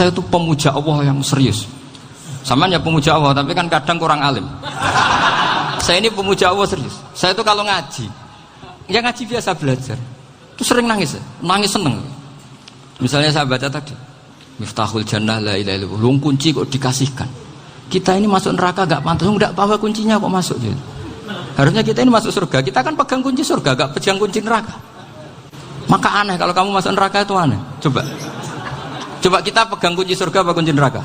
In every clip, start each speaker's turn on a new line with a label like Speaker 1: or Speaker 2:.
Speaker 1: Saya itu pemuja Allah yang serius. Sama ya pemuja Allah, tapi kan kadang kurang alim. Saya ini pemuja Allah serius. Saya itu kalau ngaji, ya ngaji biasa belajar, itu sering nangis seneng. Misalnya saya baca tadi, Miftahul Jannah la ilaha illallah, luang kunci kok dikasihkan. Kita ini masuk neraka gak pantas, enggak bawa kuncinya kok masuk gitu. Harusnya kita ini masuk surga, kita kan pegang kunci surga, gak pegang kunci neraka. Maka aneh kalau kamu masuk neraka itu aneh. Coba kita pegang kunci surga apa kunci neraka?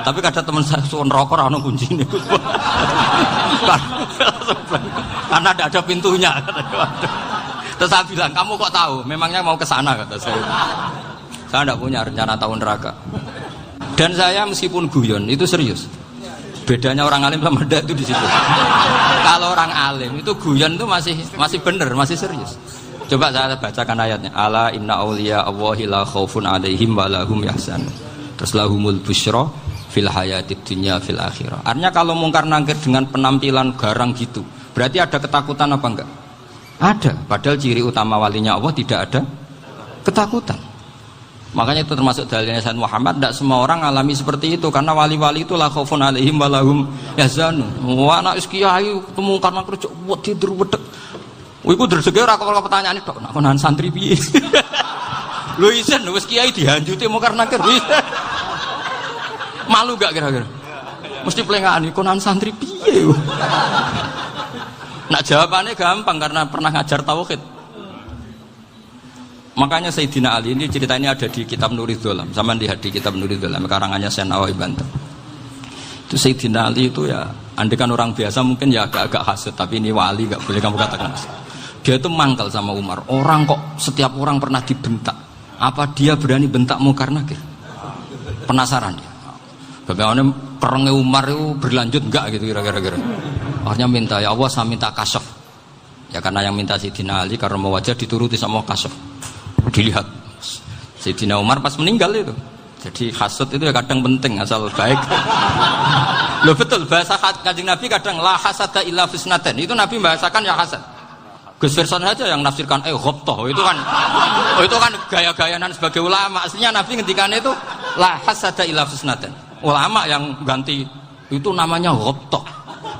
Speaker 1: Tapi kadang teman saya suon rokok rano kunci ini. Karena tidak ada pintunya. Terus saya bilang, kamu kok tahu? Memangnya mau ke sana kata saya. Saya tidak punya rencana tahu neraka. Dan saya meskipun guyon itu serius. Bedanya orang alim sama ndak itu di situ. Kalau orang alim itu guyon itu masih benar, masih serius. Coba saya bacakan ayatnya. Ala inna auliya Allahi la khaufun alaihim wa lahum yahzanun. Terus lahumul busyra fil hayatid dunya fil akhirah. Artinya kalau mungkar nangkir dengan penampilan garang gitu, berarti ada ketakutan apa enggak? Ada. Padahal ciri utama walinya Allah tidak ada ketakutan. Makanya itu termasuk dalilnya Sayyid Muhammad. Tidak semua orang alami seperti itu, karena wali-wali itu la khaufun alaihim wa lahum yahzanun. Wah anak kiai temu karena kerja tidur wedek. Iku dresege ora kok pertanyaan tok nek konan santri piye. Lho isen wis kiai dihanjuti mungkar nakir. Malu gak kira-kira? Mesti plengane konan santri piye. Nak jawabannya gampang karena pernah ngajar tauhid. Makanya Sayyidina Ali ini ceritanya ada di kitab Nurul Dholam. Sama lihat di kitab Nurul Dholam karangannya Syekh Nawawi Banten. Itu Sayyidina Ali itu ya, andekan orang biasa mungkin ya agak-agak hasud, tapi ini wali gak boleh kamu katakan. Dia itu mangkal sama Umar. Orang kok setiap orang pernah dibentak. Apa dia berani bentak mungkar nakir? Penasaran dia. Bagaimana perangnya Umar itu berlanjut enggak gitu kira-kira. Akhirnya minta, ya Allah saya minta kasaf. Ya karena yang minta Sayyidina Ali karena mau wajah dituruti sama kasaf. Dilihat Sayyidina Umar pas meninggal itu. Jadi hasud itu ya kadang penting asal baik. Loh betul bahasa Kanjeng Nabi kadang la hasada illa fisnaten. Itu Nabi bahasakan ya hasad. Gus Verson aja yang nafsirkan ghobtoh itu kan gaya-gayanan sebagai ulama. Aslinya Nabi ngendikan itu la hasada illa fisnaten. Ulama yang ganti itu namanya ghobtoh.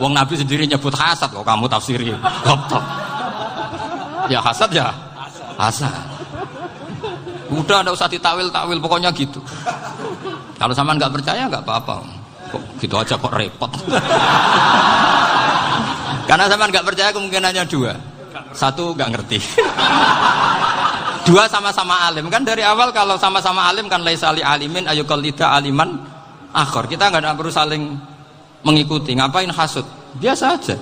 Speaker 1: Wong Nabi sendiri nyebut hasad kok kamu tafsiri ghobtoh. Ya hasad ya hasad. Udah enggak usah ditawil-tawil pokoknya gitu. Kalau sama nggak percaya nggak apa-apa. Kok gitu aja kok repot. Karena sama nggak percaya kemungkinannya dua. Satu nggak ngerti. Dua sama-sama alim. Kan dari awal kalau sama-sama alim kan laisa li alimin ayuqallida aliman akhor. Kita nggak perlu saling mengikuti. Ngapain hasud? Biasa aja.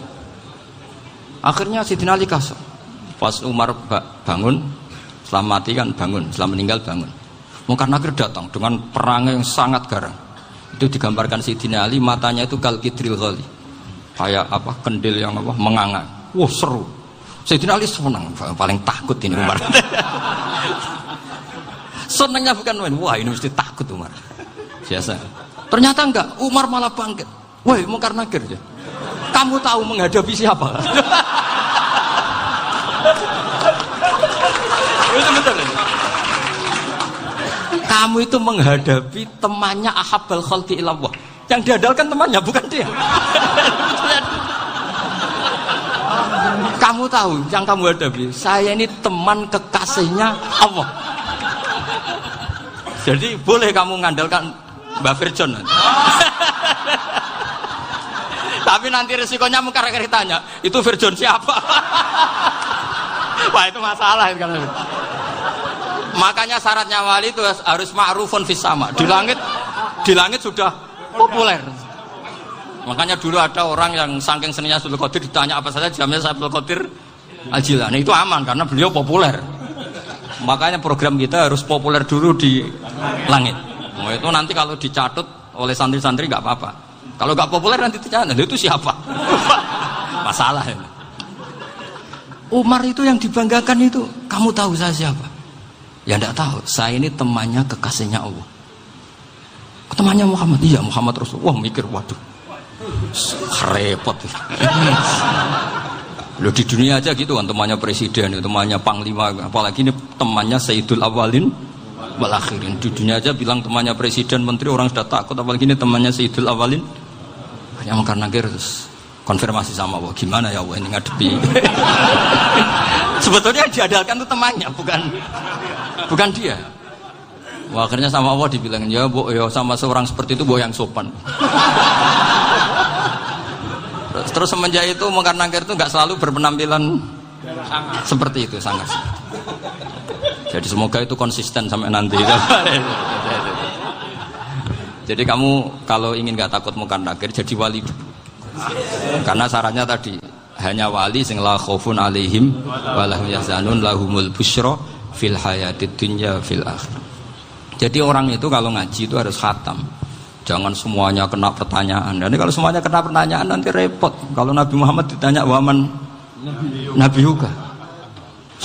Speaker 1: Akhirnya Sayyidina Ali kasar. Pas Umar bangun, setelah mati kan bangun, setelah meninggal bangun. Mungkar nakir datang dengan perang yang sangat garang. Itu digambarkan Sayyidina Ali matanya itu kal kidril ghali. Kayak apa? Kendil yang apa? Menganga. Wah, seru. Sayyidina Ali senang, paling takut ini Umar. Senangnya bukan main. Wah, ini mesti takut Umar. Biasa. Ternyata enggak, Umar malah bangkit. Woi, mungkar nakir ya. Kamu tahu menghadapi siapa? Itu betul. Kamu itu menghadapi temannya ahabbal khalqi ilallah. Yang diandalkan temannya bukan dia. Kamu tahu yang kamu hadapi, saya ini teman kekasihnya Allah. Jadi boleh kamu mengandalkan Mbak Virjon. Tapi nanti resikonya mungkar tanya, itu Virjon siapa? Wah itu masalah kan. Makanya syaratnya wali itu harus ma'rufun fis sama. Di langit sudah populer. Makanya dulu ada orang yang saking seninya Abdul Qadir ditanya apa saja jamnya Abdul Qadir Al-Jilani. Itu aman karena beliau populer. Makanya program kita harus populer dulu di langit. Nah, itu nanti kalau dicatut oleh santri-santri nggak apa-apa. Kalau nggak populer nanti dicatat itu siapa? Masalah ini. Umar itu yang dibanggakan itu, kamu tahu saya siapa? Ya enggak tahu, saya ini temannya kekasihnya Allah. Temannya Muhammad, iya Muhammad Rasul. Wah mikir, waduh, repot. Loh di dunia aja gitu kan, temannya presiden, temannya panglima, apalagi ini temannya Sayyidul Awalin wal akhirin. Di dunia aja bilang temannya presiden, menteri, orang sudah takut, apalagi ini temannya Sayyidul Awalin. Yang mungkar nakir terus konfirmasi sama Allah, gimana ya Allah ini ngadepi. Sebetulnya yang diadalkan itu temannya, bukan dia. Wah, akhirnya sama Allah dibilang, ya Bu, ya sama seorang seperti itu Bu yang sopan. Terus semenjak itu mungkar nakir itu nggak selalu berpenampilan seperti itu, sangat. Jadi semoga itu konsisten sampai nanti. Jadi kamu kalau ingin nggak takut mungkar nakir, jadi wali dulu. Karena syaratnya tadi hanya wali sing la khaufun alaihim walahum yahzanun lahumul busyra fil hayatid dunya fil akhir. Jadi orang itu kalau ngaji itu harus khatam. Jangan semuanya kena pertanyaan. Dan kalau semuanya kena pertanyaan nanti repot. Kalau Nabi Muhammad ditanya waman Nabi juga.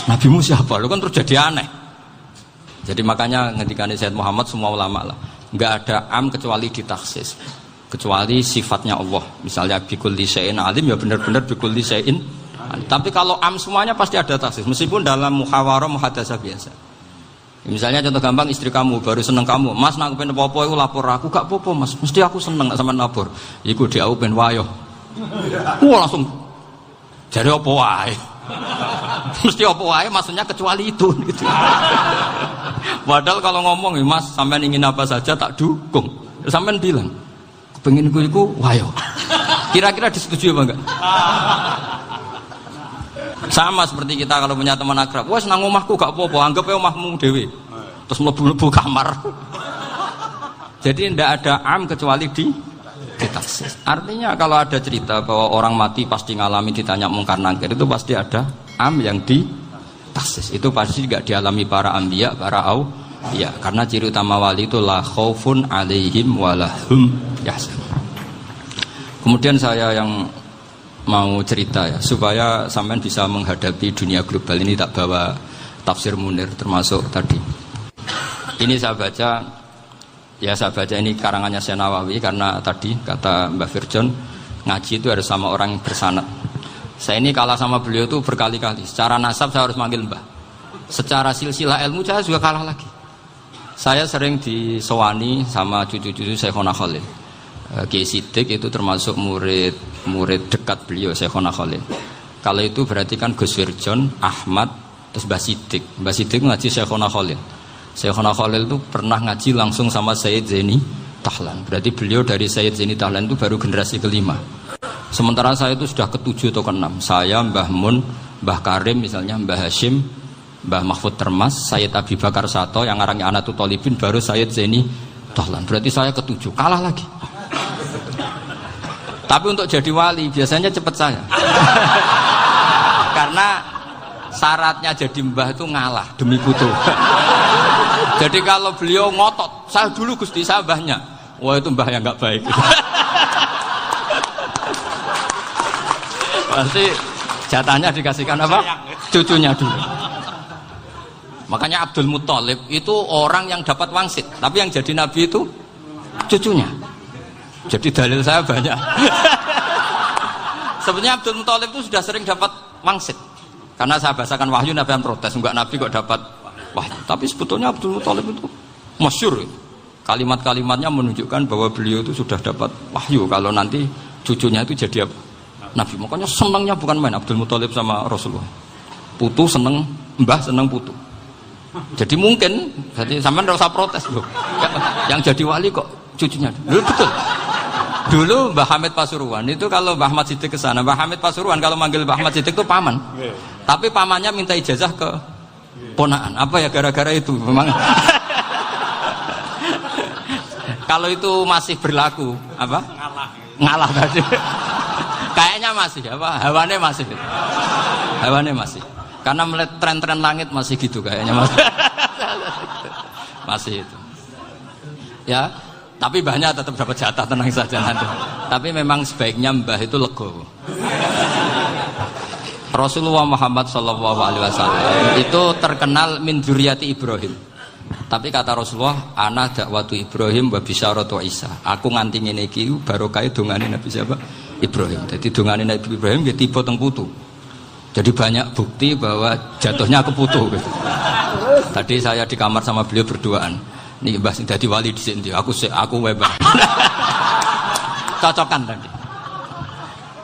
Speaker 1: Nabimu siapa? Lu kan terus jadi aneh. Jadi makanya ngendikane Sayyid Muhammad semua ulama lah, enggak ada am kecuali ditaksis. Kecuali sifatnya Allah, misalnya bikulli syai'in alim, ya benar-benar bikulli syai'in alim. Tapi kalau am semuanya pasti ada taksis, meskipun dalam muhawarah muhadasah biasa. Misalnya contoh gampang, istri kamu baru seneng kamu, Mas nak pengen apa-apa itu lapor aku, gak apa-apa Mas, mesti aku seneng gak sama lapor. Iku dia aku pengen wayo. Wah langsung jadi apa wae. Mesti apa wae maksudnya kecuali itu gitu. Padahal kalau ngomong, Mas sampean ingin apa saja tak dukung. Sampean bilang pengen gue iku wayo. Kira-kira disetujui apa enggak? Sama seperti kita kalau punya teman akrab, wes nang omahku gak apa-apa, anggap ae omahmu dhewe. Terus mlebu-mlebu kamar. Jadi tidak ada am kecuali ditaksis. Artinya kalau ada cerita bahwa orang mati pasti ngalami ditanya mungkar nakir, itu pasti ada am yang ditaksis. Itu pasti enggak dialami para anbiya, para ya, karena ciri utama wali itu la khaufun alaihim walahum yahzanun. Kemudian saya yang mau cerita ya, supaya sampean bisa menghadapi dunia global ini, tak bawa tafsir Munir termasuk tadi. Ini saya baca ini karangannya Syekh Nawawi, karena tadi kata Mbah Firjon ngaji itu harus sama orang bersanad. Saya ini kalah sama beliau itu berkali-kali. Secara nasab saya harus manggil Mbah. Secara silsilah ilmu saya juga kalah lagi. Saya sering disewani sama cucu-cucu Syekhona Khalil. Kiai Siddiq itu termasuk murid dekat beliau, Syekhona Khalil. Kalau itu berarti kan Gus Wirjon, Ahmad, terus Mbah Siddiq. Mbah Siddiq ngaji Syekhona Khalil. Syekhona Khalil itu pernah ngaji langsung sama Sayyid Zaini Tahlan. Berarti beliau dari Sayyid Zaini Tahlan itu baru generasi kelima. Sementara saya itu sudah ke-7 atau ke-6. Saya, Mbah Mun, Mbah Karim misalnya, Mbah Hashim, Mbah Mahfud Termas, Sayyid Abi Bakar Sato, yang arangnya Anatul Tolibin, baru Sayyid Zaini Tahlan. Berarti saya ke-7, kalah lagi. Tapi untuk jadi wali biasanya cepat saya. Karena syaratnya jadi mbah itu ngalah demi putu. Jadi kalau beliau ngotot, saya dulu Gusti, saya mbahnya. Wah itu mbah yang nggak baik. Pasti jatahnya dikasihkan apa? Cucunya dulu. Makanya Abdul Muthalib itu orang yang dapat wangsit, tapi yang jadi nabi itu cucunya. Jadi dalil saya banyak. Sebenarnya Abdul Muthalib itu sudah sering dapat wangsit. Karena saya bahasakan wahyu, Nabi yang protes, enggak nabi kok dapat wahyu. Tapi sebetulnya Abdul Muthalib itu masyhur. Kalimat-kalimatnya menunjukkan bahwa beliau itu sudah dapat wahyu kalau nanti cucunya itu jadi apa? Nabi. Makanya senangnya bukan main Abdul Muthalib sama Rasulullah. Putu seneng, mbah seneng putu. Jadi mungkin, jadi sampean enggak usah protes loh. Yang jadi wali kok cucunya. Loh, betul. Dulu Mbah Hamid Pasuruan itu kalau Mbah Ahmad Siddiq ke sana, Mbah Hamid Pasuruan kalau manggil Mbah Ahmad Siddiq itu paman. Tapi pamannya minta ijazah ke ponakan. Apa ya gara-gara itu memang. Kalau itu masih berlaku, apa? Ngalah tadi. Kayaknya masih, apa? Hawane masih. Hawane masih. Karena melihat tren-tren langit masih gitu kayaknya masih. Masih itu. Ya. Tapi mbahnya tetap dapat jatah, tenang saja nanti. Tapi memang sebaiknya mbah itu legowo. Rasulullah Muhammad SAW itu terkenal min dzurriyyati Ibrahim. Tapi kata Rasulullah, ana dakwatu Ibrahim wa bisyaratu Isa. Aku nganti ngene iki barokah dongane Nabi siapa? Ibrahim. Jadi dongane Nabi Ibrahim nggih tiba teng putu. Jadi banyak bukti bahwa jatuhnya ke putu gitu. Tadi saya di kamar sama beliau berduaan. Nih Mbah sing dadi wali di sini. Aku Mbah. Cocokan tadi.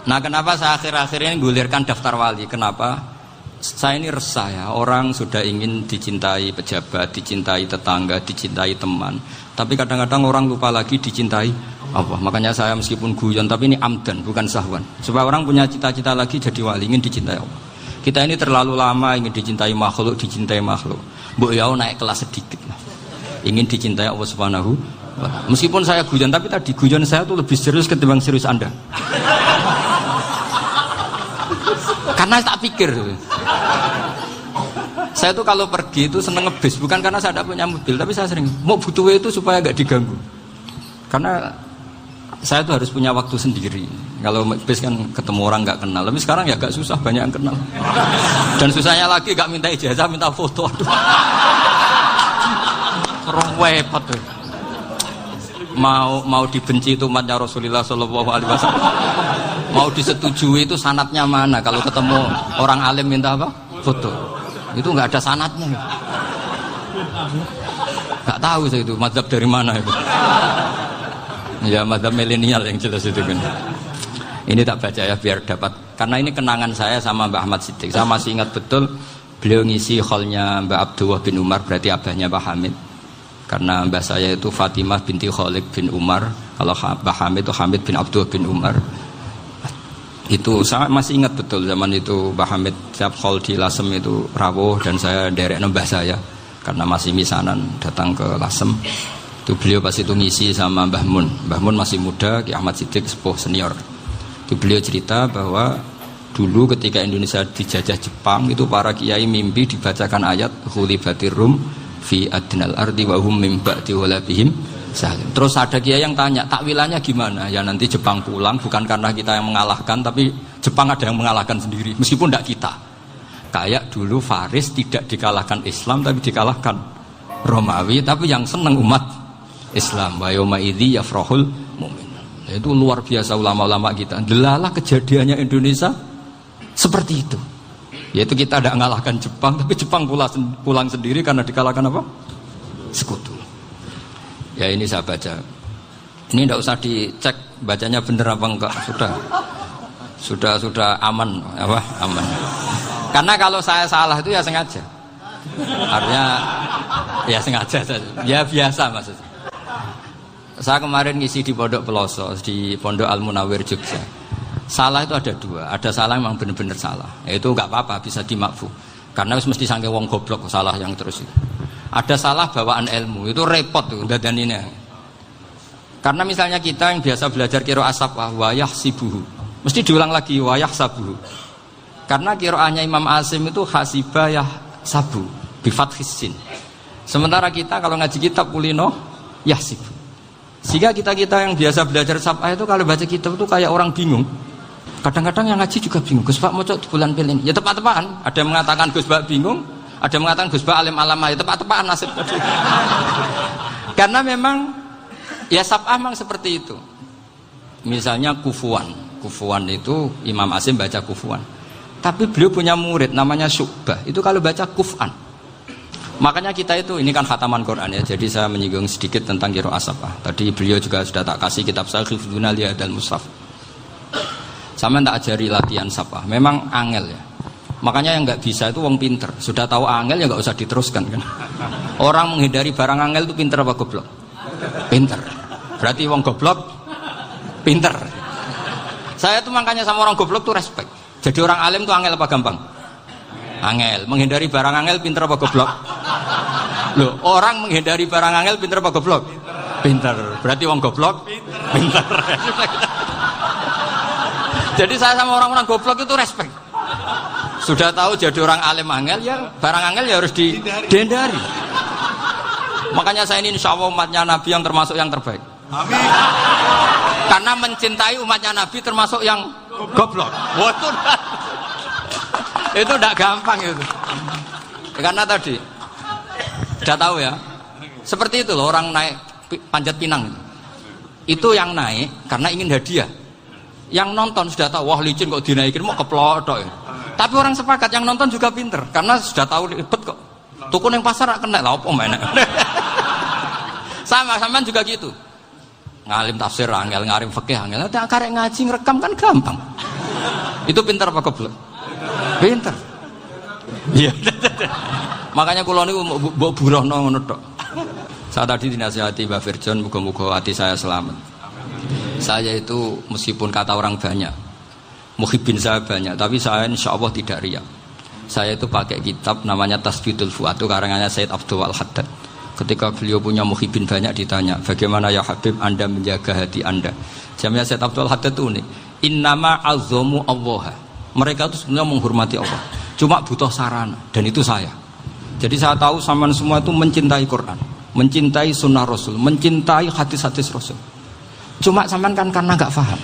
Speaker 1: Nah, kenapa saya akhir-akhir ini gulirkan daftar wali? Kenapa? Saya ini resah ya, orang sudah ingin dicintai pejabat, dicintai tetangga, dicintai teman. Tapi kadang-kadang orang lupa lagi dicintai Allah. Makanya saya meskipun guyon, tapi ini amdan, bukan sahwan. Supaya orang punya cita-cita lagi jadi wali, ingin dicintai Allah. Kita ini terlalu lama ingin dicintai makhluk. Mbok ya naik kelas sedikit lah. Ingin dicintai Allah Subhanahu wa ta'ala. Meskipun saya guyon, tapi tadi guyon saya tuh lebih serius ketimbang serius Anda. Karena tak pikir. Saya tuh kalau pergi itu seneng ngebis, bukan karena saya tidak punya mobil, tapi saya sering mau butuh itu supaya agak diganggu. Karena saya tuh harus punya waktu sendiri. Kalau ngebis kan ketemu orang nggak kenal, tapi sekarang ya agak susah, banyak yang kenal. Dan susahnya lagi nggak minta ijazah, minta foto. Repot tuh. Mau dibenci itu umatnya Rasulullah Shallallahu Alaihi Wasallam. Mau disetujui itu sanatnya mana? Kalau ketemu orang alim minta apa? Foto. Itu nggak ada sanatnya. Nggak tahu saya itu mazhab dari mana itu. Ya mazhab milenial yang jelas itu kan. Ini tak baca ya biar dapat. Karena ini kenangan saya sama Mbak Ahmad Siddiq. Saya masih ingat betul beliau ngisi hallnya Mbak Abdullah bin Umar, berarti abahnya Mbak Hamid. Karena mbah saya itu Fatimah binti Khalid bin Umar. Kalau Mbak Hamid itu Hamid bin Abdullah bin Umar. Itu saya masih ingat betul zaman itu Mbah Hamid siap hall di Lasem itu rawuh dan saya derek mbah saya karena masih misanan datang ke Lasem. Itu beliau pas itu ngisi sama Mbah Mun. Mbah Mun masih muda, Ki Ahmad Siddiq sepuh senior. Itu beliau cerita bahwa dulu ketika Indonesia dijajah Jepang itu para kiai mimpi dibacakan ayat Ghulibatir Rum fi adnal ardi wa hum min ba'di walabihim salim. Terus ada kiai yang tanya, takwilannya gimana? Ya nanti Jepang pulang bukan karena kita yang mengalahkan, tapi Jepang ada yang mengalahkan sendiri, meskipun tidak kita. Kayak dulu Faris tidak dikalahkan Islam, tapi dikalahkan Romawi, tapi yang senang umat Islam. Wa yauma idzi yafrahul mu'min. Itu luar biasa ulama-ulama kita. Delalah kejadiannya Indonesia seperti itu. Yaitu kita tidak mengalahkan Jepang, tapi Jepang pulang sendiri karena dikalahkan apa? Sekutu. Ya ini saya baca. Ini tidak usah dicek bacanya benar apa enggak. Sudah aman apa? Aman. Karena kalau saya salah itu ya sengaja. Artinya ya sengaja saja. Ya biasa maksudnya. Saya kemarin ngisi di Pondok Peloso, di Pondok Al Munawir Jogja. Salah itu ada dua. Ada salah yang memang benar-benar salah. Itu enggak apa-apa, bisa dimakfu. Karena mesti sangke wong goblok salah yang terus itu. Ada salah bawaan ilmu, itu repot tuh dadaninnya. Karena misalnya kita yang biasa belajar qiraah sab'ah wa yahsibuhu, mesti diulang lagi wa yahsabuhu. Karena qiraahnya Imam Asim itu hasibah yahsabu bi fathis sin. Sementara kita kalau ngaji kitab kulino yahsibu. Sehingga kita yang biasa belajar sab'ah itu kalau baca kitab itu kayak orang bingung. Kadang-kadang yang ngaji juga bingung. Gus Pak mau di bulan pilih. Ya tepat-tepatan. Ada yang mengatakan Gus Pak bingung. Ada yang mengatakan Gus Ba alim alama, ya tepat-tepatan nasib tadi. Karena memang ya sab'ah memang seperti itu. Misalnya kufuan itu Imam Asim baca kufuan. Tapi beliau punya murid namanya Syu'bah. Itu kalau baca kuf'an. Makanya kita itu, ini kan khataman Quran ya. Jadi saya menyinggung sedikit tentang qiraah sab'ah. Tadi beliau juga sudah tak kasih kitab saya Hifdzuna Liyadal Mushaf. Sama tak ajari latihan sab'ah. Memang angel ya. Makanya yang nggak bisa itu wong pinter. Sudah tahu angel ya nggak usah diteruskan kan. Orang menghindari barang angel itu pinter apa goblok? Pinter. Berarti wong goblok pinter. Saya tuh makanya sama orang goblok tuh respect. Jadi orang alim tuh angel apa gampang? Angel. Menghindari barang angel pinter apa goblok? Loh, orang menghindari barang angel pinter apa goblok? Pinter. Berarti wong goblok pinter. Jadi saya sama orang-orang goblok itu respect. Sudah tahu jadi orang alim angel ya barang angel ya harus dihindari. Makanya saya ini insya Allah umatnya Nabi yang termasuk yang terbaik. Amin. Karena mencintai umatnya Nabi termasuk yang goblok. Itu tidak gampang itu. Karena tadi sudah tahu ya. Seperti itu loh orang naik Panjat Pinang itu yang naik karena ingin hadiah. Yang nonton sudah tahu wah licin kok dinaikin mau keplodok ya. Tapi orang sepakat yang nonton juga pinter karena sudah tahu ribet kok Tuku ning pasar rak kena lha opo menek. Sama juga gitu. Ngalim tafsir angel, ngalim fikih angel. Nek karek ngaji ngrekam kan gampang. Itu pintar apa goblok? Pintar. Iya. Makanya kula niku mbok burohno ngono tok. Saya tadi dinasihati Mbak Firjon, muga-muga hati saya selamat. Saya itu meskipun kata orang banyak, muhibbin saya banyak, tapi saya insya Allah tidak riya. Saya itu pakai kitab namanya Tasbidul Fuad, itu karangannya Said Abdul Haddad. Ketika beliau punya muhibbin banyak ditanya, bagaimana ya Habib Anda menjaga hati Anda? Jamnya Said Abdul Haddad itu unik. Innama azzamu Allah. Mereka itu sebenarnya menghormati Allah. Cuma butuh sarana, dan itu saya. Jadi saya tahu sampean semua itu mencintai Quran, mencintai sunnah Rasul, mencintai hadis-hadis Rasul. Cuma sampean kan karena nggak paham,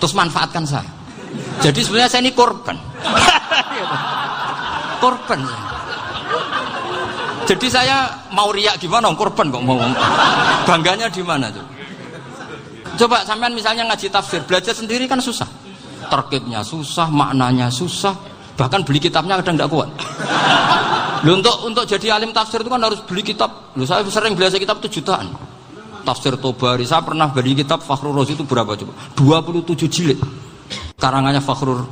Speaker 1: terus manfaatkan saya. Jadi sebenarnya saya ini korban. Korban. Jadi saya mau riak gimana? Korban kok mau. Bangganya di mana tuh? Coba sampean misalnya ngaji tafsir, belajar sendiri kan susah. Terkibnya susah, maknanya susah. Bahkan beli kitabnya kadang tidak kuat. Loh, untuk jadi alim tafsir itu kan harus beli kitab. Loh, saya sering belajar kitab itu jutaan. Tafsir Tobari, saya pernah beli kitab Fakhrur Razi itu berapa coba? 27 jilid. Karangannya Fakhrur,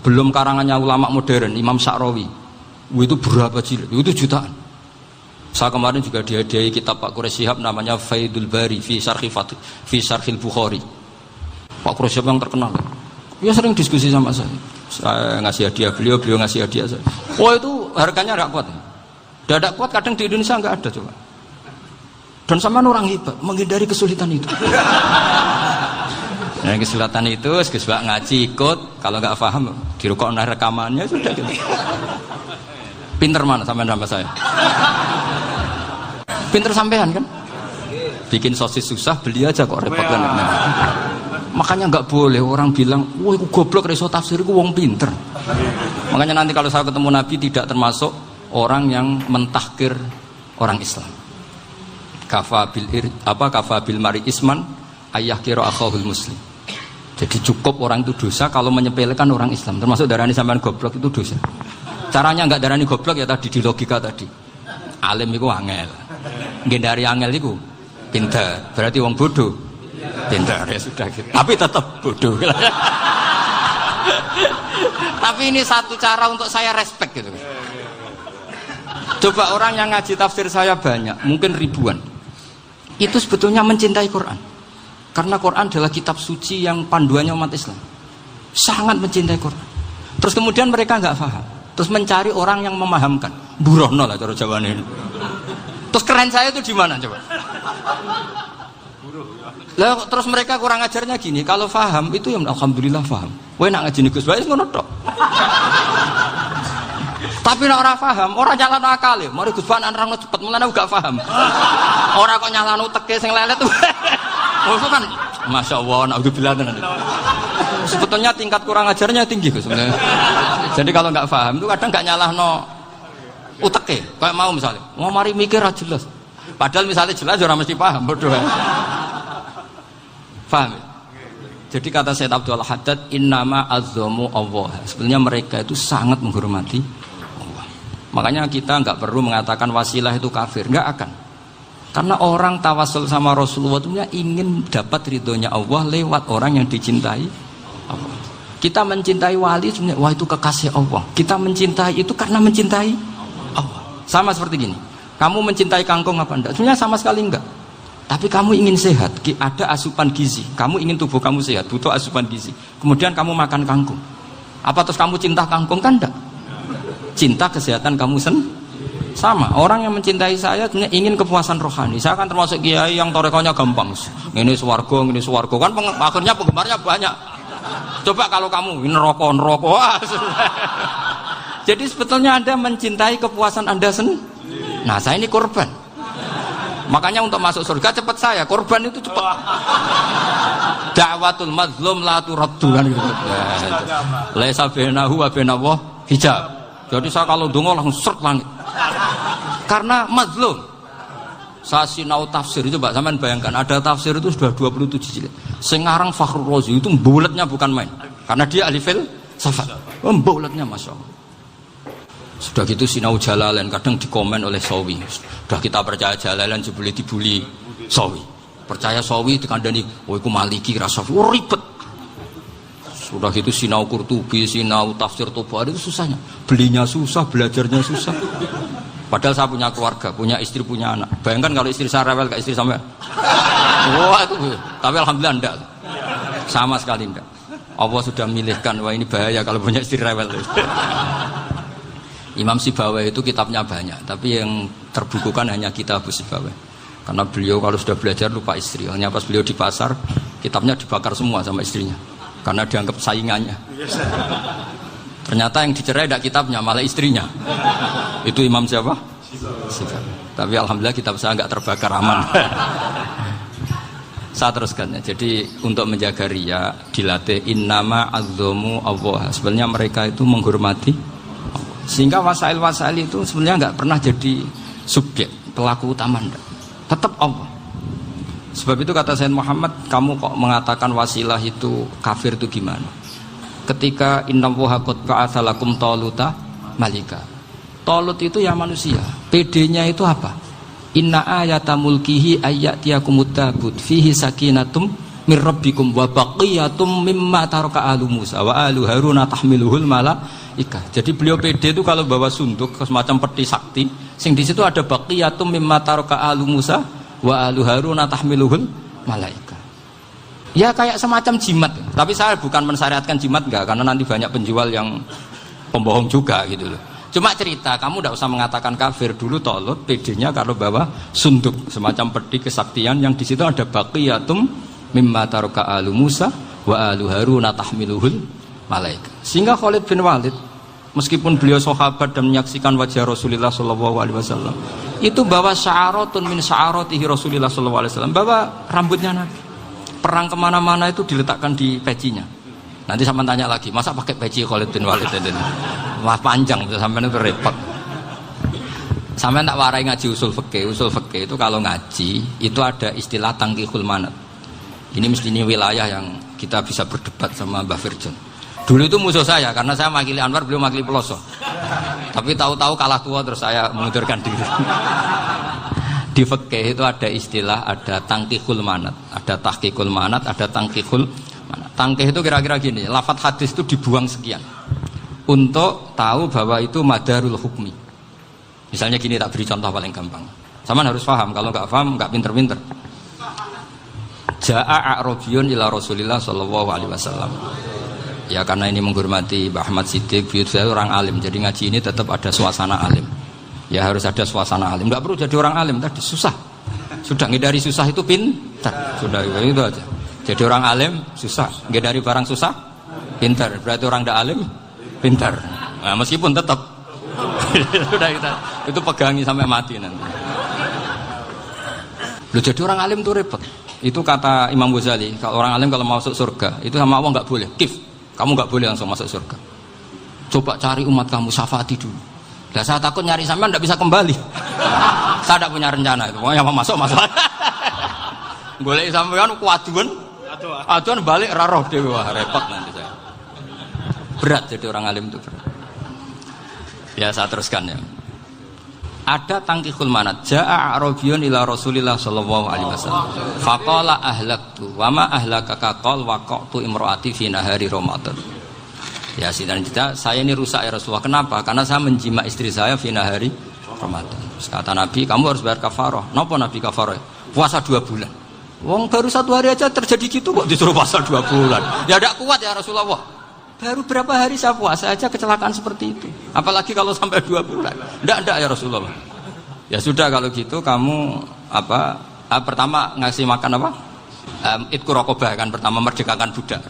Speaker 1: belum karangannya ulama modern, Imam Sya'rawi. Itu berapa jilid? Itu jutaan. Saya kemarin juga dihadiahi kitab Pak Quraish Shihab namanya Faidul Bari fi Syarhil Bukhari. Pak Quraish Shihab yang terkenal. Dia sering diskusi sama saya. Saya ngasih hadiah beliau ngasih hadiah saya. Oh itu harganya nggak kuat. Tidak kuat kadang di Indonesia nggak ada coba. Dan sama orang hebat menghindari kesulitan itu. Nah, kesulitan itu sebab ngaji ikut, kalau nggak paham dirukok rekamannya sudah gitu. Pinter mana sampean sama saya? Pinter sampean kan? Bikin sosis susah, beli aja kok repot kan. Makanya nggak boleh orang bilang, wah aku goblok reso tafsir, aku wong pinter. Makanya nanti kalau saya ketemu Nabi tidak termasuk orang yang mentahkir orang Islam. Kafa bil mari isman ayah kira akhahul muslim. Jadi cukup orang itu dosa kalau menyepelekan orang Islam. Termasuk darani sampean goblok itu dosa. Caranya nggak darani goblok ya tadi di logika tadi. Alim itu angel. Ngendari angel itu pinter. Berarti wong bodoh. Pinter ya sudah gitu. Tapi tetap bodoh. Tapi ini satu cara untuk saya respect gitu. Coba orang yang ngaji tafsir saya banyak, mungkin ribuan. Itu sebetulnya mencintai Quran. Karena Quran adalah kitab suci yang panduannya umat Islam. Sangat mencintai Quran. Terus kemudian mereka nggak paham. Terus mencari orang yang memahamkan. Burohno lah cara Jawa ini. Terus keren saya itu di mana coba? Lah terus mereka kurang ajarnya gini, kalau paham itu ya alhamdulillah paham. Kowe nak ngaji Gus Bae ngono tok. Tapi nek ora paham, ora nyalano akale. Mari Gus Bae nerangno cepet mulane gak paham. Ora kok nyalano teke sing lelet. Itu kan Masya Allah, naudzubillah. Sebetulnya tingkat kurang ajarnya tinggi Gus sebenarnya. Jadi kalau nggak paham itu kadang nggak nyalahno uteke. Kayak mau misalnya, mau mari mikir aja jelas. Padahal misalnya jelas orang mesti paham, bodoh. Paham? Jadi kata Said Abdul Haddad, innama azzamu Allah. Sebenarnya mereka itu sangat menghormati Allah. Makanya kita nggak perlu mengatakan wasilah itu kafir, nggak akan. Karena orang tawasul sama Rasulullah itu ingin dapat ridhonya Allah lewat orang yang dicintai Allah. Kita mencintai wali sebenarnya, wah itu kekasih Allah. Kita mencintai itu karena mencintai Allah. Sama seperti gini, kamu mencintai kangkung apa enggak? Sebenarnya sama sekali enggak. Tapi kamu ingin sehat, ada asupan gizi. Kamu ingin tubuh kamu sehat, butuh asupan gizi. Kemudian kamu makan kangkung. Apa terus kamu cinta kangkung? Kan enggak. Cinta kesehatan kamu sama. Orang yang mencintai saya sebenarnya ingin kepuasan rohani. Saya kan termasuk kiai yang torekonya gampang. Ini swarga, kan akhirnya penggemarnya banyak. Coba kalau kamu neraka. Jadi sebetulnya Anda mencintai kepuasan Anda sendiri. Nah, saya ini korban. Makanya untuk masuk surga cepat saya, korban itu cepat. Da'watul mazlum la turaddu kan gitu. Laisa bainahu wa bainallah hijab. Jadi saya kalau dongo langsung seret langit. Karena mazlum. Saya sinau tafsir itu, Pak, sampean bayangkan ada tafsir itu sudah 27 jilid. Sing ngarang Fakhrur Razi itu buletnya bukan main. Karena dia ahli filsafat. Buletnya Masya Allah. Sudah gitu sinau Jalalain kadang dikomen oleh Sawi. Sudah kita percaya Jalalain jebule dibuli Sawi. Percaya Sawi dikandani, "Oh iku Maliki rasa ribet." Sudah gitu sinau Qurtubi, sinau tafsir Tabari itu susahnya. Belinya susah, belajarnya susah. Padahal saya punya keluarga, punya istri, punya anak. Bayangkan kalau istri saya rewel, kayak istri sampai. Wah itu, tapi alhamdulillah enggak. Sama sekali enggak. Allah sudah milihkan, wah ini bahaya kalau punya istri rewel. Imam Sibawai itu kitabnya banyak, tapi yang terbukukan hanya kitab Sibawai. Karena beliau kalau sudah belajar lupa istri. Hanya pas beliau di pasar, kitabnya dibakar semua sama istrinya. Karena dianggap saingannya. Ternyata yang dicerai tidak kitabnya, malah istrinya. Itu Imam siapa? Sibawai. Tapi alhamdulillah kitab saya nggak terbakar, aman. Saya teruskan ya. Jadi untuk menjaga riya dilatih innama azzamu Allah. Sebenarnya mereka itu menghormati Allah. Sehingga wasail-wasail itu sebenarnya nggak pernah jadi subjek pelaku utama, enggak. Tetap Allah. Sebab itu kata Sayyid Muhammad, kamu kok mengatakan wasilah itu kafir itu gimana? Ketika innallaha qad ba'atsa lakum taluta malika. Talut itu ya manusia. PD-nya itu apa? Inna ayata mulkihi ayyatiyakumut tabut fihi sakinatum mir rabbikum wa baqiyatum mimma taraka alu Musa wa alu Haruna tahmiluhul malaika. Jadi beliau PD itu kalau bawa sunduk semacam peti sakti, sing di situ ada baqiyatum mimma taraka alu Musa wa alu Haruna tahmiluhul malaika. Ya kayak semacam jimat. Tapi saya bukan mensyariatkan jimat enggak, karena nanti banyak penjual yang pembohong juga gitu loh. Cuma cerita, kamu tidak usah mengatakan kafir. Dulu Talut PD-nya kalau bawa sunduk semacam peti kesaktian yang di situ ada baqiyatum mimma taraka alu Musa wa alu Haruna tahmiluhul malaika. Sehingga Khalid bin Walid meskipun beliau sahabat dan menyaksikan wajah Rasulullah SAW, itu bawa sya'aratun min sya'aratihi Rasulullah SAW, bawa rambutnya Nabi. Perang kemana-mana itu diletakkan di pecinya. Nanti sama tanya lagi, masa pakai peci Khalid bin Walid ini? Wah panjang, sampai itu repot. Sampai tak warai ngaji usul fikih. Usul fikih itu kalau ngaji itu ada istilah tangkihul manat. Ini mestinya wilayah yang kita bisa berdebat sama Mbah Firjan. Dulu itu musuh saya karena saya makili Anwar, beliau makili Peloso. Tapi tahu-tahu kalah tua terus saya mengundurkan diri. Di fikih itu ada istilah, ada tangkihul manat, ada tahqiqul manat, ada tangkihul manat. Tangkih itu kira-kira gini, lafadz hadis itu dibuang sekian untuk tahu bahwa itu madarul hukmi. Misalnya gini, tak beri contoh paling gampang. Sama harus paham, kalau nggak paham nggak pinter-pinter. Ja'a a'rabiyun ila Rasulillah sallallahu alaihi wasallam. Ya karena ini menghormati Mbah Ahmad Siddiq, beliau saya orang alim, jadi ngaji ini tetap ada suasana alim. Ya harus ada suasana alim. Nggak perlu jadi orang alim tadi, susah. Sudah ngindari susah itu pintar. Sudah itu aja. Jadi orang alim susah, ngindari barang susah pintar. Berarti orang tidak alim pintar. Nah, meskipun tetap sudah itu pegangi sampai mati nanti. Loh, jadi orang alim itu repot. Itu kata Imam Ghazali, kalau orang alim kalau mau masuk surga itu sama Allah nggak boleh. Kif, kamu nggak boleh langsung masuk surga. Coba cari umat kamu, syafaati dulu. Nah, saya takut nyari sampean tidak bisa kembali. Saya tidak punya rencana itu. Pokoknya mau masuk. Golek sampean kuaduan. Aduan balik raroh dewe, wah repot nanti saya. Berat jadi orang alim itu berat. Ya saya teruskan ya. Ada tangkihul manat. Ja'a a'rabiyun ila Rasulillah sallallahu alaihi wasallam. Faqala ahlaktu wa ma ahlakaka qal waqatu imraati fi nahari Ramadan. Ya sidang kita, saya ini rusak ya Rasulullah. Kenapa? Karena saya menjima istri saya fi nahari Ramadan. Terus kata Nabi, kamu harus bayar kafarah. Napa Nabi kafarah? Puasa 2 bulan. Wong baru 1 hari aja terjadi gitu kok disuruh puasa 2 bulan. Ya tidak kuat ya Rasulullah. Baru berapa hari saya puasa aja kecelakaan seperti itu. Apalagi kalau sampai 2 bulan. Tidak ya Rasulullah. Ya sudah kalau gitu kamu pertama ngasih makan apa? Itqu raqabah kan, pertama merdekakan budak.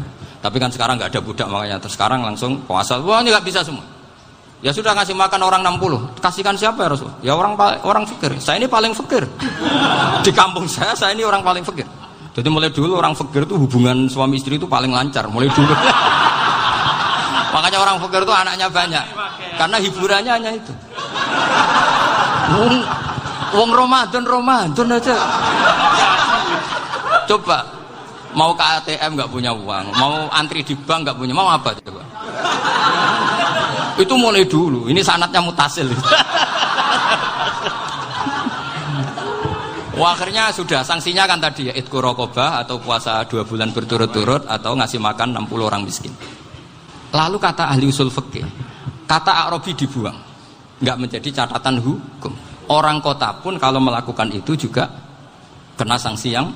Speaker 1: Tapi kan sekarang nggak ada budak makanya terus sekarang langsung puasa. Wah ini nggak bisa semua. Ya sudah ngasih makan orang 60. Kasihkan siapa ya Rasul? Ya orang fakir. Saya ini paling fakir. Di kampung saya ini orang paling fakir. Jadi mulai dulu orang fakir itu hubungan suami istri itu paling lancar. Mulai dulu. Makanya orang fakir itu anaknya banyak. Karena hiburannya hanya itu. Wong Ramadan aja. Coba mau ke ATM nggak punya uang, mau antri di bank nggak punya, mau apa coba? Itu mulai dulu. Ini sanadnya mutasil. Wah, akhirnya sudah sanksinya kan tadi ya idku raqabah atau puasa 2 bulan berturut-turut atau ngasih makan 60 orang miskin. Lalu kata ahli usul fikih, kata Arabi dibuang, nggak menjadi catatan hukum. Orang kota pun kalau melakukan itu juga kena sanksi yang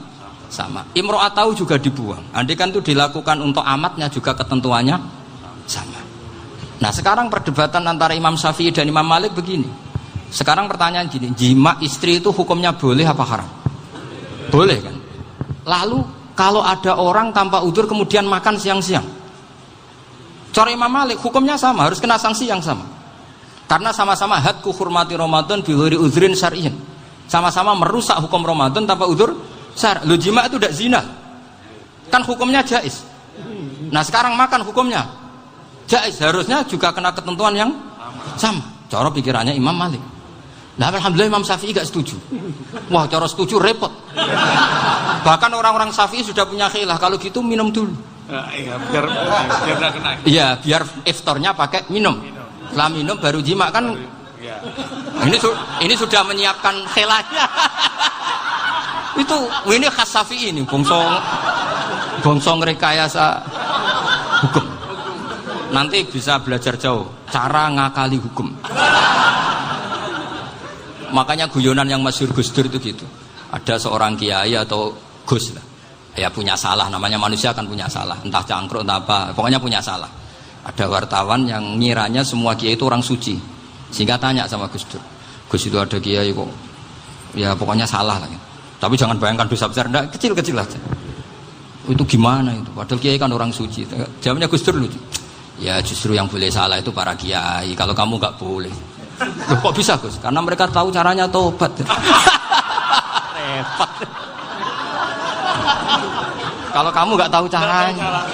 Speaker 1: sama. Imro'atau juga dibuang. Andai kan itu dilakukan untuk amatnya juga ketentuannya sama. Nah sekarang perdebatan antara Imam Syafi'i dan Imam Malik begini. Sekarang pertanyaan gini, jima istri itu hukumnya boleh apa haram? Boleh kan? Lalu kalau ada orang tanpa udzur kemudian makan siang-siang, cara Imam Malik hukumnya sama, harus kena sanksi yang sama. Karena sama-sama hadku hurmati Ramadan bi ghairi udzrin syar'iyyin. Sama-sama merusak hukum Ramadan tanpa udzur syar'. Lu jima itu tidak zina. Kan hukumnya jaiz. Nah, sekarang makan hukumnya jaiz, harusnya juga kena ketentuan yang sama. Cara pikirannya Imam Malik. Nah, alhamdulillah Imam Syafi'i gak setuju. Wah, cara setuju repot. Bahkan orang-orang Syafi'i sudah punya khilaf, kalau gitu minum dulu.
Speaker 2: Iya, biar gak kena.
Speaker 1: Iya, biar iftarnya pakai minum. Setelah minum baru jima kan.
Speaker 2: Ya.
Speaker 1: Ini sudah menyiapkan khilafnya. Ini khas Syafi'i ini, bongsong rekayasa hukum. Nanti bisa belajar jauh cara ngakali hukum. Makanya guyonan yang masyhur Gus Dur itu gitu. Ada seorang kiai atau Gus lah, ya punya salah, namanya manusia kan punya salah, entah cangkruk entah apa, pokoknya punya salah. Ada wartawan yang ngiranya semua kiai itu orang suci, sehingga tanya sama Gus Dur, Gus itu ada kiai kok, ya pokoknya salah lah. Tapi jangan bayangkan dosa besar, enggak, kecil-kecil aja. Itu gimana itu? Padahal kiai kan orang suci. Jawabnya Gus Dur lucu. Ya justru yang boleh salah itu para kiai. Kalau kamu nggak boleh. Loh, kok bisa Gus? Karena mereka tahu caranya tobat. Repot. Kalau kamu nggak tahu caranya,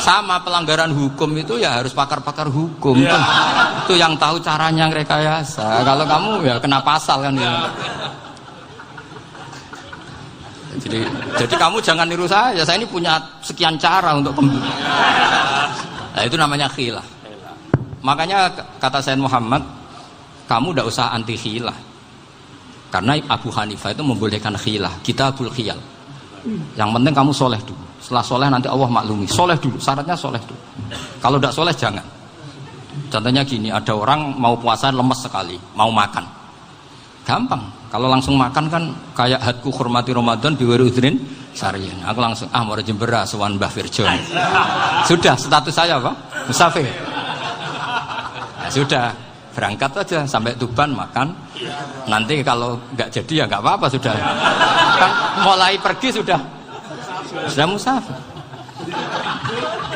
Speaker 1: sama pelanggaran hukum itu ya harus pakar-pakar hukum. Ya. Itu yang tahu caranya rekayasa. Kalau kamu ya kena pasal kan. Ya. Jadi kamu jangan niru saya ini punya sekian cara untuk nah, itu namanya khilaf. Makanya kata Sayyid Muhammad, kamu tidak usah anti khilaf. Karena Abu Hanifah itu membolehkan khilaf, kitabul khiyal. Yang penting kamu soleh dulu. Setelah soleh nanti Allah maklumi. Soleh dulu, syaratnya soleh dulu. Kalau tidak soleh jangan. Contohnya gini, ada orang mau puasa lemes sekali, mau makan. Gampang. Kalau langsung makan kan kayak hadku hormati Ramadan biwari udrin syar'iyyin. Aku langsung mau jembera sowan Mbah Firjon. Sudah status saya apa? Musafir. Nah, sudah berangkat aja sampai Tuban makan. Nanti kalau nggak jadi ya nggak apa-apa sudah. Kan mulai pergi sudah musafir.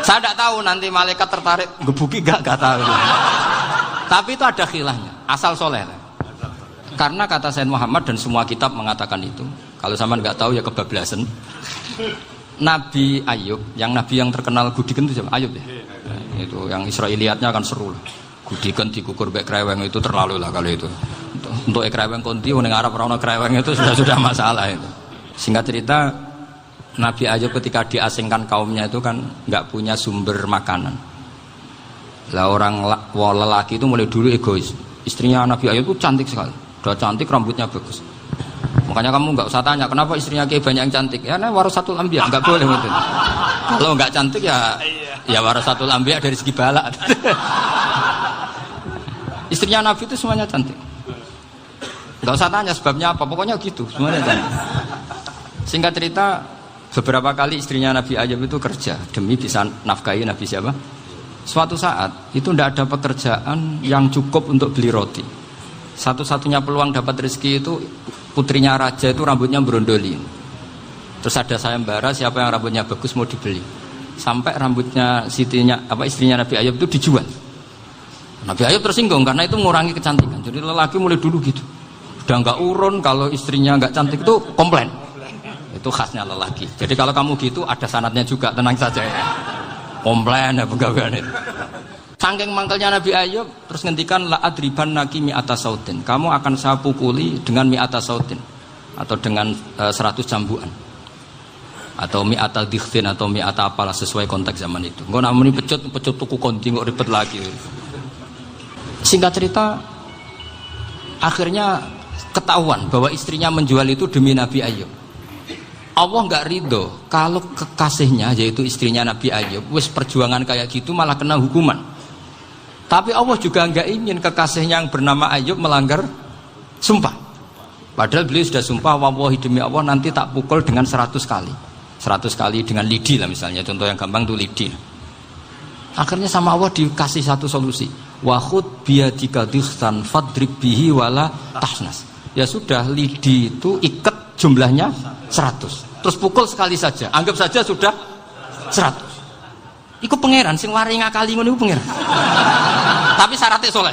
Speaker 1: Saya tidak tahu nanti malaikat tertarik gebuki nggak tahu. Tapi itu ada khilafnya. Asal soleh. Karena kata Sayyid Muhammad dan semua kitab mengatakan itu. Kalau sama nggak tahu ya kebablasan. Nabi Ayub, yang terkenal Gudiken itu siapa? Ayub ya. Nah, itu yang Israiliyatnya kan seru lah. Gudiken dikukur bek kreweng itu terlalu lah kalau itu. Untuk kreweng konti ning Arab ora ono kreweng itu sudah masalah itu. Singkat cerita, Nabi Ayub ketika diasingkan kaumnya itu kan nggak punya sumber makanan. Lah orang lelaki itu mulai dulu egois. Istrinya Nabi Ayub itu cantik sekali. Udah cantik, rambutnya bagus. Makanya kamu nggak usah tanya kenapa istrinya kayak banyak yang cantik. Ya nah warasatul anbiya, nggak boleh gitu. Kalau nggak cantik ya warasatul anbiya dari segi balak. Istrinya Nabi itu semuanya cantik. Nggak usah tanya sebabnya apa, pokoknya gitu, semuanya cantik. Singkat cerita, beberapa kali istrinya Nabi Ayub itu kerja demi bisa nafkahi Nabi siapa? Suatu saat itu tidak ada pekerjaan yang cukup untuk beli roti. Satu-satunya peluang dapat rezeki itu putrinya raja itu rambutnya berondoli. Terus ada sayembara siapa yang rambutnya bagus mau dibeli. Sampai rambutnya istrinya Nabi Ayub itu dijual. Nabi Ayub tersinggung karena itu mengurangi kecantikan. Jadi lelaki mulai dulu gitu. Udah nggak urun kalau istrinya nggak cantik itu komplain. Itu khasnya lelaki. Jadi kalau kamu gitu ada sanadnya juga, tenang saja ya. Komplain ya pegawaian itu. Saking mangkelnya Nabi Ayub terus ngendikan la adriban naki mi'ata sautin. Kamu akan saya pukuli dengan mi'ata sautin atau dengan 100 cambukan. Atau mi'ata dikhtin atau mi'ata apalah sesuai konteks zaman itu. Engko namanya pecut tuku konti kok ribet lagi. Singkat cerita, akhirnya ketahuan bahwa istrinya menjual itu demi Nabi Ayub. Allah nggak ridho kalau kekasihnya yaitu istrinya Nabi Ayub wis perjuangan kayak gitu malah kena hukuman. Tapi Allah juga nggak ingin kekasihnya yang bernama Ayub melanggar sumpah. Padahal beliau sudah sumpah, wallahi demi Allah nanti tak pukul dengan 100 kali. 100 kali dengan lidi lah misalnya, contoh yang gampang tuh lidi. Akhirnya sama Allah dikasih satu solusi. Wa khud biyadika dikhsan fadrib bihi wala tahnas. Ya sudah, lidi itu ikat jumlahnya 100. Terus pukul sekali saja. Anggap saja sudah 100. Iku pangeran sing wari ngakali ngono iku pangeran. Tapi syaratnya soleh.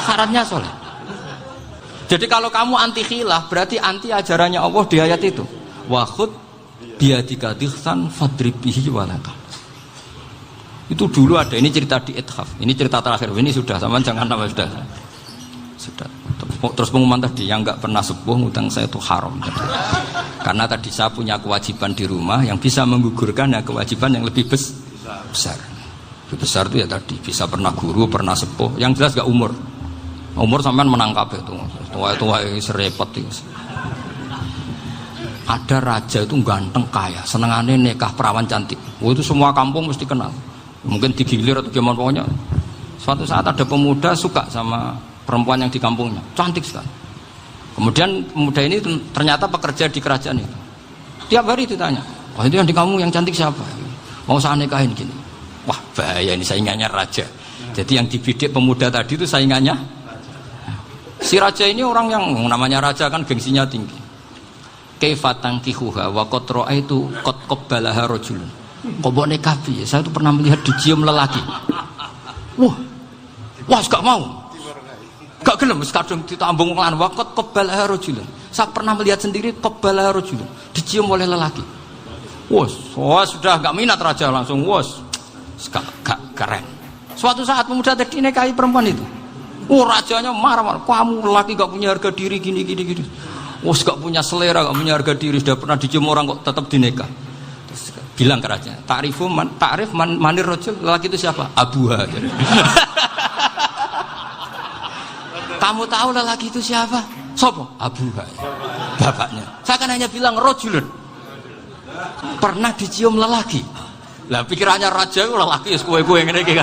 Speaker 1: Syaratnya soleh. Jadi kalau kamu anti khilaf berarti anti ajarannya Allah di ayat itu. Wa khud biyadika dikhsan fadrib bihi wala tahnas. Itu dulu ada, ini cerita di Ithaf, ini cerita terakhir, ini sudah, sama jangan nama sudah. Terus pengumuman tadi, yang nggak pernah sepuh ngutang saya itu haram. Karena tadi saya punya kewajiban di rumah yang bisa menggugurkan ya kewajiban yang lebih besar. Lebih besar itu ya tadi, bisa pernah guru, pernah sepuh, yang jelas nggak umur. Umur sampean menang kabeh itu, tua serepot itu. Ada raja itu ganteng kaya, senengannya nikah perawan cantik. Itu semua kampung mesti kenal. Mungkin digilir atau gimana pokoknya. Suatu saat ada pemuda suka sama perempuan yang di kampungnya, cantik sekali. Kemudian pemuda ini ternyata pekerja di kerajaan itu. Tiap hari ditanya, oh itu yang di kamu yang cantik siapa? Mau saya nikahin gini. Wah bahaya ini, saingannya raja. Jadi yang dibidik pemuda tadi itu saingannya. Si raja ini orang yang namanya raja kan gengsinya tinggi. Kaifatang kihuha wa qad ra'aitu qad qabbalaha rajulun. Kobok nekapi, saya tuh pernah melihat dicium lelaki. Wah, gak mau, gak gelem, kadang ditambung lan wakot qabbalaha rajulun. Saya pernah melihat sendiri qabbalaha rajulun, dicium oleh lelaki. Wah, sudah gak minat raja langsung, gak keren. Suatu saat pemuda tadi nikahi perempuan itu. Rajanya marah-marah, kamu lelaki gak punya harga diri gini. Gak punya selera, gak punya harga diri, sudah pernah dicium orang kok tetap dinikah. Bilang ke raja, takrif manir rajul, lelaki itu siapa? Abuha. Kamu tahu lelaki itu siapa? Sopo? Abuha. Bapaknya. Saya kan hanya bilang rajulun. Pernah dicium lelaki. Lah pikirannya raja itu lelaki ya kue-kue ngene iki.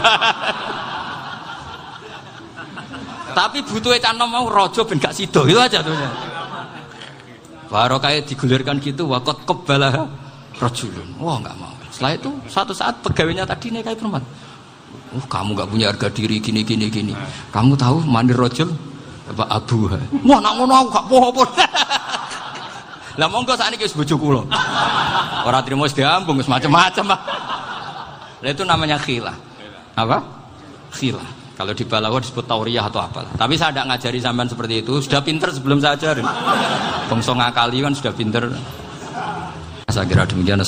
Speaker 1: Tapi butuhe canom mau raja ben gak sida, itu aja tuh. Baru kayak digulirkan gitu, waqat qabbalah rajulun. Wah nggak mau. Setelah itu suatu saat pegawainya tadi nikahi perempuan. Kamu nggak punya harga diri gini. Kamu tahu manir rajul apa abuha? Wah nak ngono aku gak apa-apa. Lah monggo sakniki wis bojo kula. Ora trimo wis diambung wis macam-macam. Lah itu namanya khilah. Apa? Khilah. Kalau di Balawa disebut tauriyah atau apa. Tapi saya tidak ngajari sampean seperti itu. Sudah pinter sebelum saya ajarin. Bangsa ngakali kan sudah pinter. Saya kira demikian.